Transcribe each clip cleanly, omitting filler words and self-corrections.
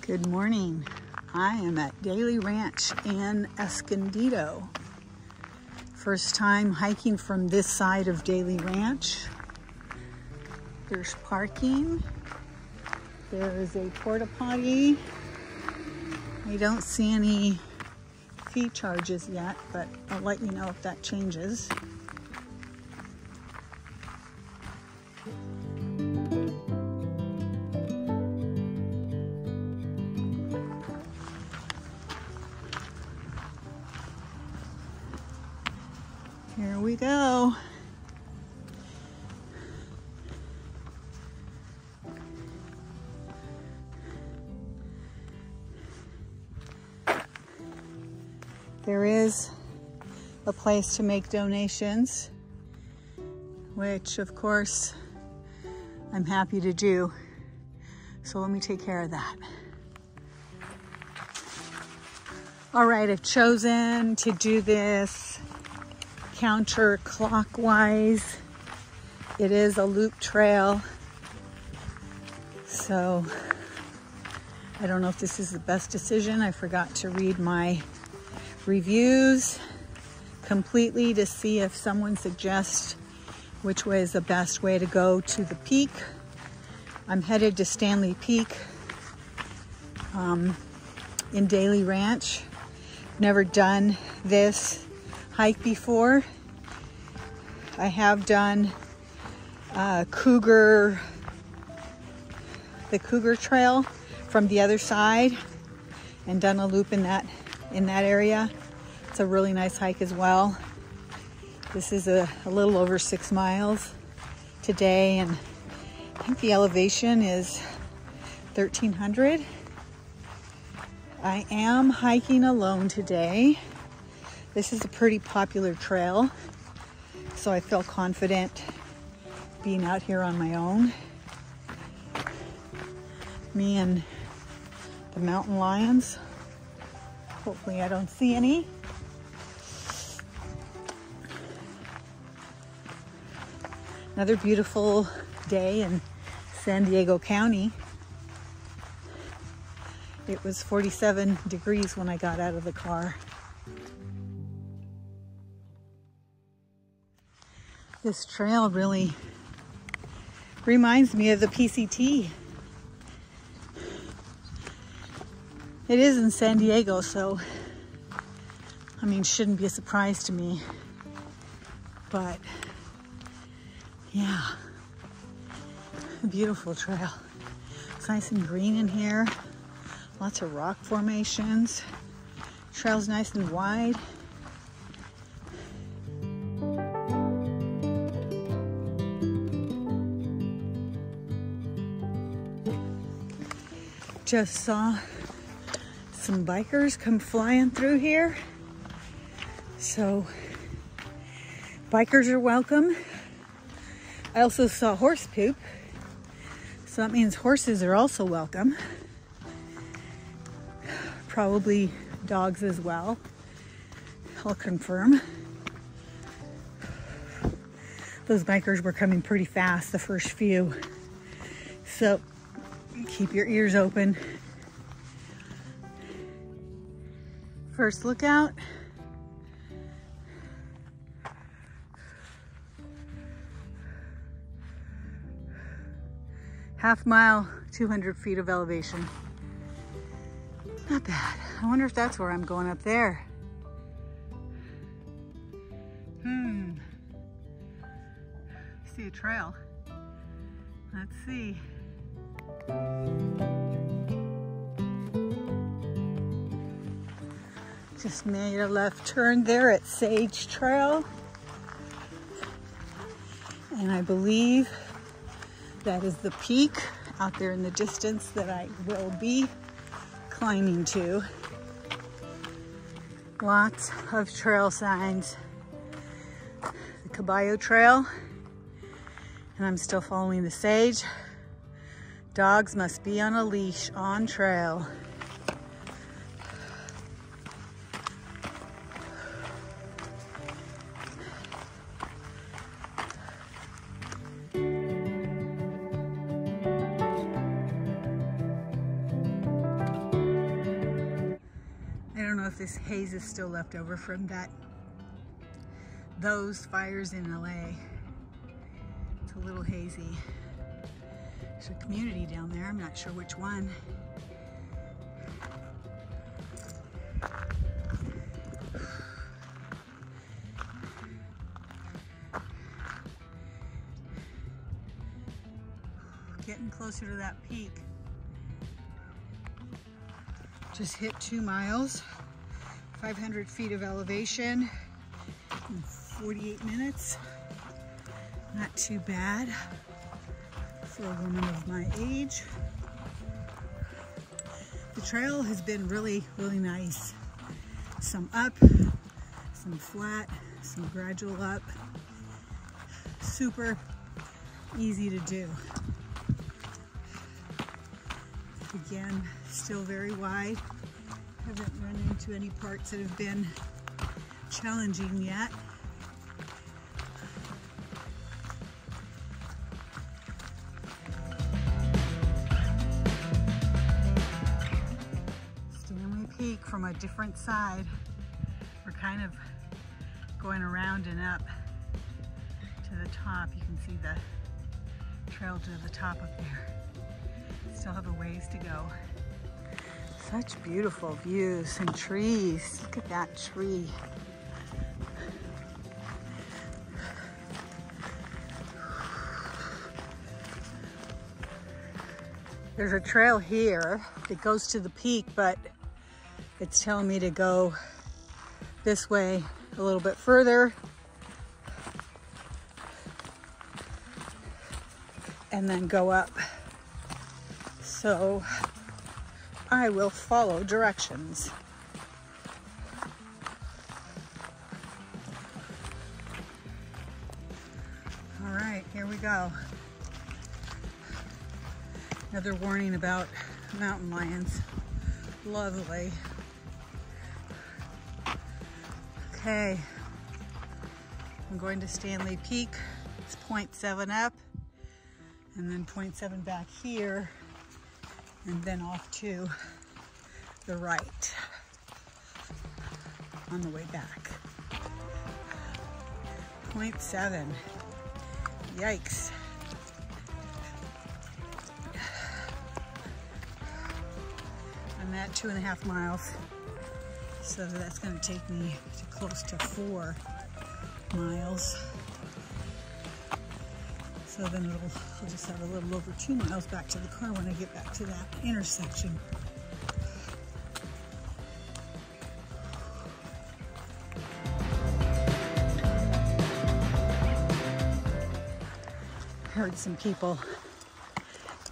Good morning. I am at Daly Ranch in Escondido. First time hiking from this side of Daly Ranch. There's parking. There is a porta potty. I don't see any fee charges yet, but I'll let you know if that changes. Here we go. There is a place to make donations, which of course I'm happy to do. So let me take care of that. All right, I've chosen to do this counterclockwise. It is a loop trail, so I don't know if this is the best decision. I forgot to read my reviews completely to see if someone suggests which way is the best way to go to the peak. I'm headed to Stanley Peak in Daly Ranch. Never done this hike before. I have done the Cougar Trail from the other side and done a loop in that area. It's a really nice hike as well. This is a little over 6 miles today, and I think the elevation is 1,300. I am hiking alone today. This is a pretty popular trail, so I feel confident being out here on my own. Me and the mountain lions. Hopefully I don't see any. Another beautiful day in San Diego County. It was 47 degrees when I got out of the car. This trail really reminds me of the PCT. It is in San Diego, so I mean, shouldn't be a surprise to me. But yeah, a beautiful trail. It's nice and green in here. Lots of rock formations. Trail's nice and wide. Just saw some bikers come flying through here. So bikers are welcome. I also saw horse poop. So that means horses are also welcome. Probably dogs as well. I'll confirm. Those bikers were coming pretty fast, the first few. So keep your ears open. First lookout. Half mile, 200 feet of elevation. Not bad. I wonder if that's where I'm going up there. See a trail. Let's see. Just made a left turn there at Sage Trail. And I believe that is the peak out there in the distance that I will be climbing to. Lots of trail signs. The Caballo Trail. And I'm still following the sage. Dogs must be on a leash on trail. this haze is still left over from those fires in LA. It's a little hazy. There's a community down there, I'm not sure which one. Getting closer to that peak. Just hit 2 miles, 500 feet of elevation in 48 minutes. Not too bad for a woman of my age. The trail has been really, really nice. Some up, some flat, some gradual up. Super easy to do. Again, still very wide. Haven't run into any parts that have been challenging yet. Stanley Peak from a different side. We're kind of going around and up to the top. You can see the trail to the top up there. Still have a ways to go. Such beautiful views and trees. Look at that tree. There's a trail here that goes to the peak, but it's telling me to go this way a little bit further and then go up. So I will follow directions. All right, here we go. Another warning about mountain lions. Lovely. Okay, I'm going to Stanley Peak. It's 0.7 up and then 0.7 back here, and then off to the right on the way back. 0.7. Yikes. I'm at 2.5 miles, so that's going to take me to close to 4 miles. So then I'll just have a little over 2 miles back to the car when I get back to that intersection. Heard some people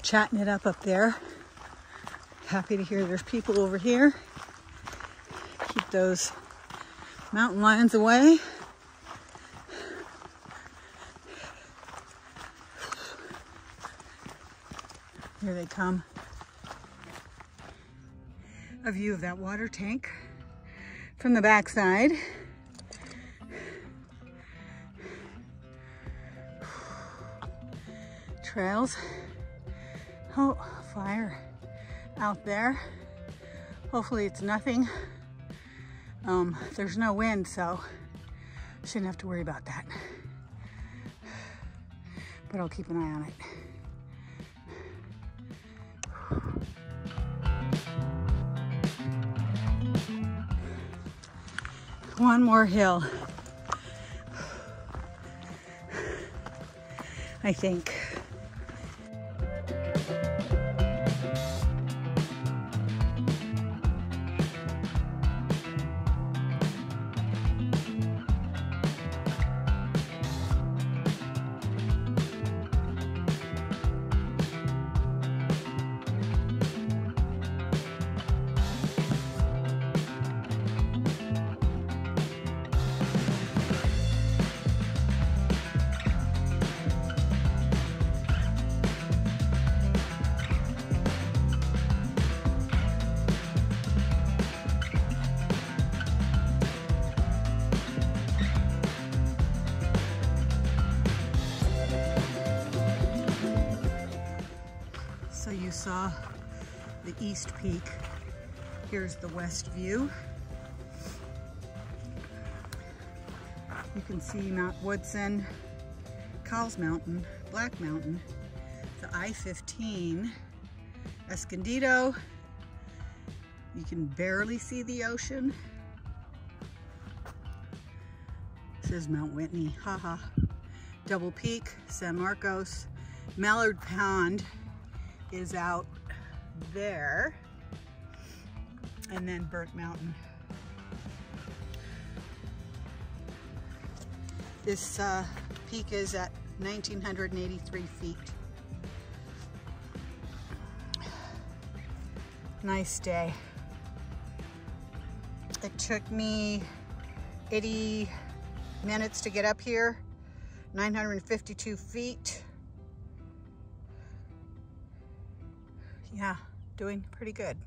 chatting it up there. Happy to hear there's people over here. Keep those mountain lions away. Here they come. A view of that water tank from the backside. Trails. Oh, fire out there. Hopefully it's nothing. There's no wind, so shouldn't have to worry about that. But I'll keep an eye on it. One more hill, I think. So you saw the East Peak. Here's the west view. You can see Mount Woodson, Cowles Mountain, Black Mountain, the I-15, Escondido. You can barely see the ocean. This is Mount Whitney, haha. Double Peak, San Marcos. Mallard Pond is out there. And then Burnt Mountain. This peak is at 1,983 feet. Nice day. It took me 80 minutes to get up here, 952 feet. Yeah, doing pretty good.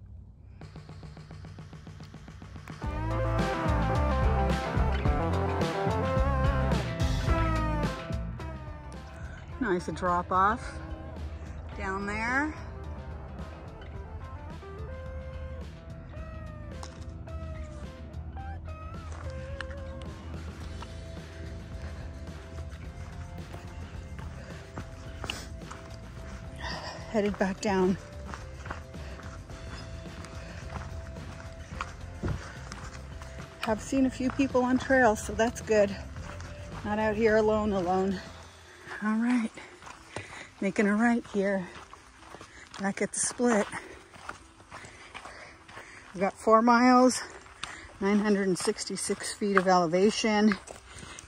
Nice drop off down there. Headed back down. Have seen a few people on trails, so that's good. Not out here alone. All right, making a right here, back at the split. I've got 4 miles, 966 feet of elevation,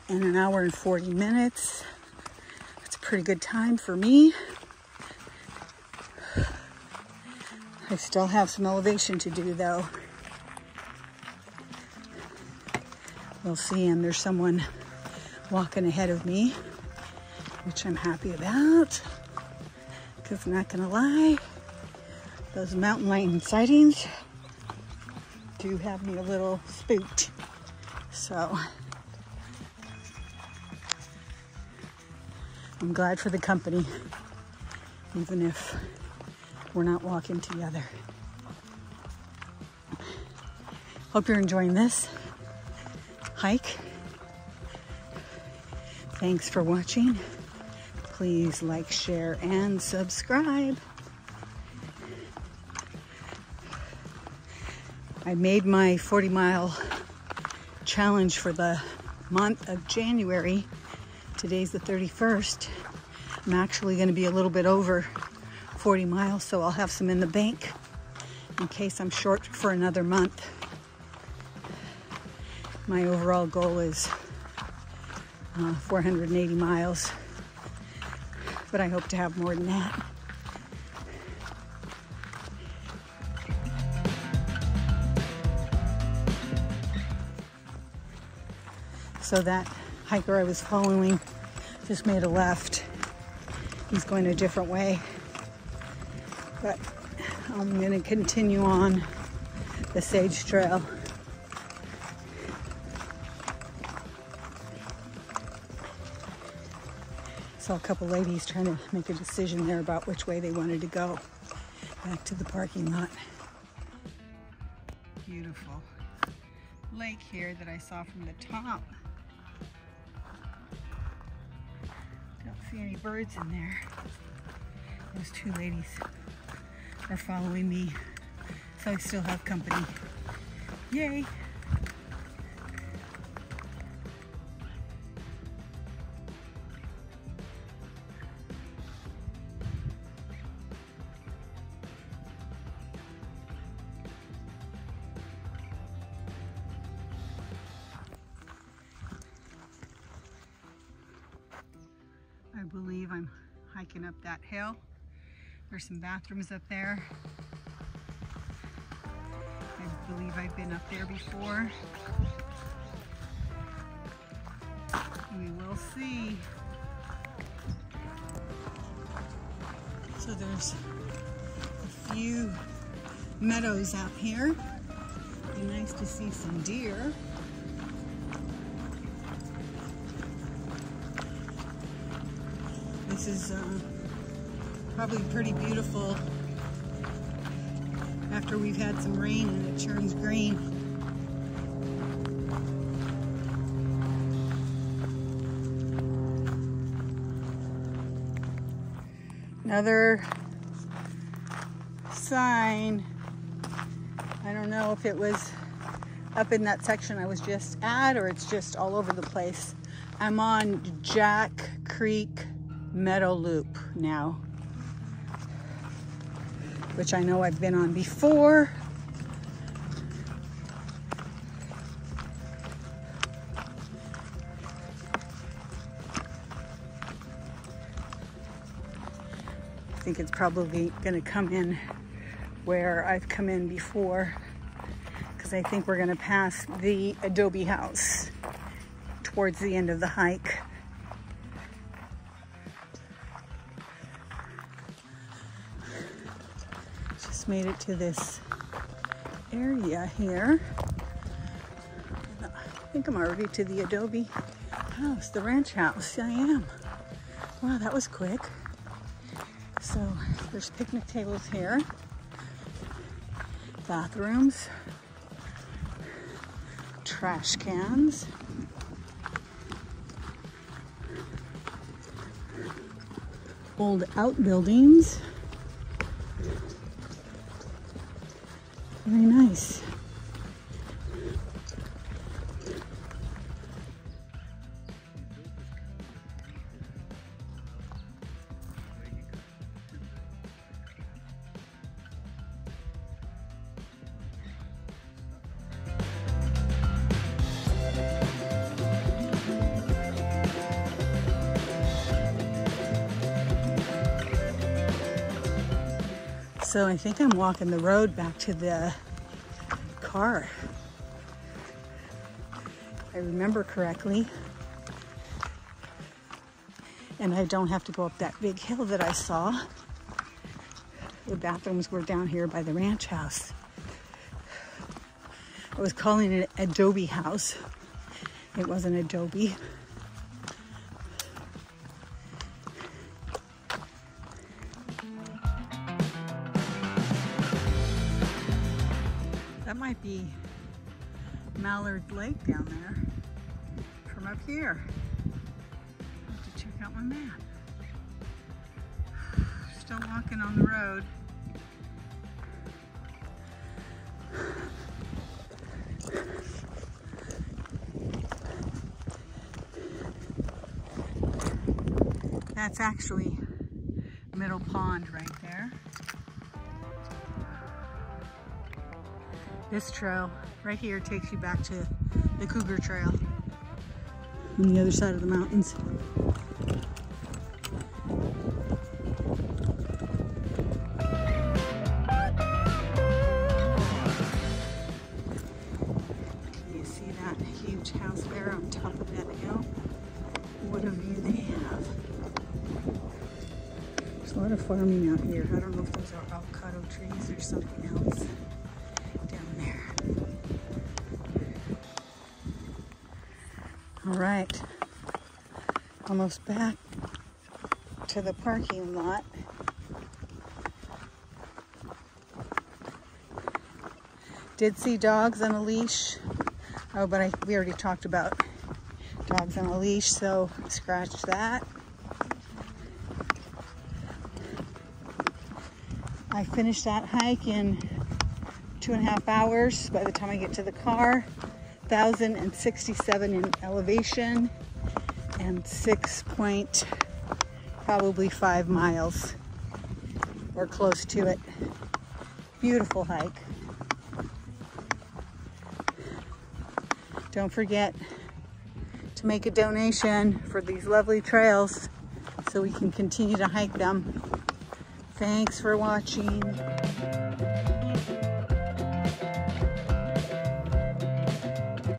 and an hour and 40 minutes. That's a pretty good time for me. I still have some elevation to do though. We'll see, and there's someone walking ahead of me, which I'm happy about, because I'm not gonna lie, those mountain lion sightings do have me a little spooked. So I'm glad for the company, even if we're not walking together. Hope you're enjoying this hike. Thanks for watching. Please like, share, and subscribe. I made my 40-mile challenge for the month of January. Today's the 31st. I'm actually going to be a little bit over 40 miles, so I'll have some in the bank in case I'm short for another month. My overall goal is 480 miles, but I hope to have more than that. So that hiker I was following just made a left. He's going a different way, but I'm going to continue on the Sage Trail. Saw a couple ladies trying to make a decision there about which way they wanted to go back to the parking lot. Beautiful lake here that I saw from the top. Don't see any birds in there. Those 2 ladies are following me, so I still have company. Yay! I believe I'm hiking up that hill. There's some bathrooms up there. I believe I've been up there before. We will see. So there's a few meadows out here. Be nice to see some deer. This is probably pretty beautiful after we've had some rain and it turns green. Another sign. I don't know if it was up in that section I was just at or it's just all over the place. I'm on Jack Creek Meadow Loop now, which I know I've been on before. I think it's probably going to come in where I've come in before, because I think we're going to pass the adobe house towards the end of the hike. Just made it to this area here. I think I'm already to the adobe house, the ranch house. I am. Wow, that was quick. So there's picnic tables here, bathrooms, trash cans, old outbuildings. Very nice. So I think I'm walking the road back to the car. If I remember correctly. And I don't have to go up that big hill that I saw. The bathrooms were down here by the ranch house. I was calling it adobe house. It wasn't adobe. That might be Mallard Lake down there from up here. I have to check out my map. Still walking on the road. That's actually Middle Pond right there. This trail right here takes you back to the Cougar Trail on the other side of the mountains. You see that huge house there on top of that hill? What a view they have. There's a lot of farming out here. I don't know if those are avocado trees or something else. All right, almost back to the parking lot. Did see dogs on a leash. Oh, but we already talked about dogs on a leash, so scratch that. I finished that hike in 2.5 hours by the time I get to the car. 1,067 in elevation and 6.5 miles or close to it. Beautiful hike. Don't forget to make a donation for these lovely trails so we can continue to hike them. Thanks for watching.